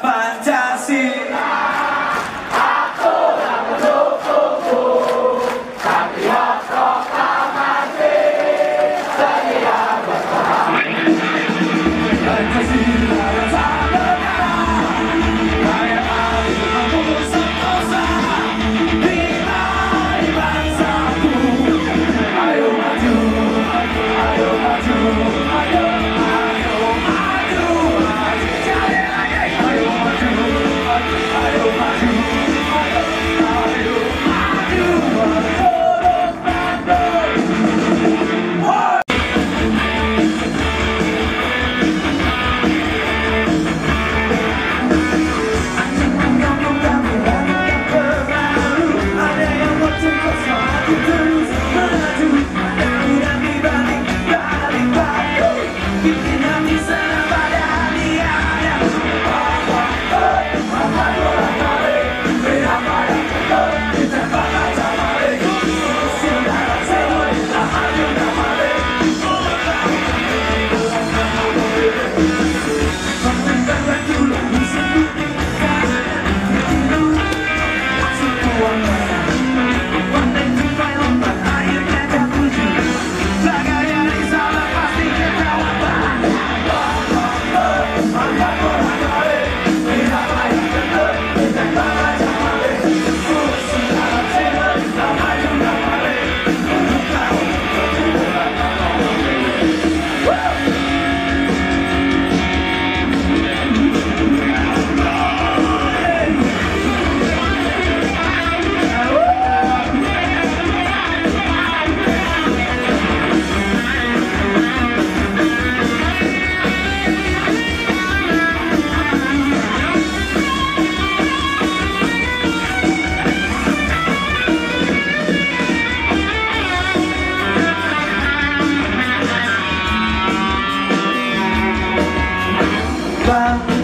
Pancasila. Aku yang mendukungmu, patriot proklamasi, setia berperang. Pancasila yang tak berdarah, rakyat adil mampu sentosa, nilai bangsaku. Ayo maju, ayo maju, ayo maju, cari lagi. Ayo maju, ayo maju, ayo maju, berturut tanduk. Ada yang bertukar satu terus maju, tidak dibanding balik batu, bikin hati senang pada niatnya.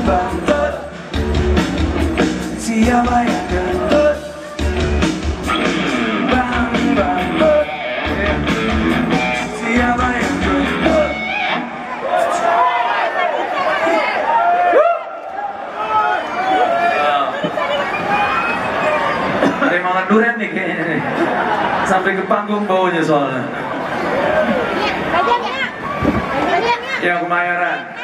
Bang2, siapa yang gendut? Bang2, siapa yang gendut? Ada yang makan durian nih kayaknya nih. Sampai ke panggung baunya soalnya. Yang Kemayoran.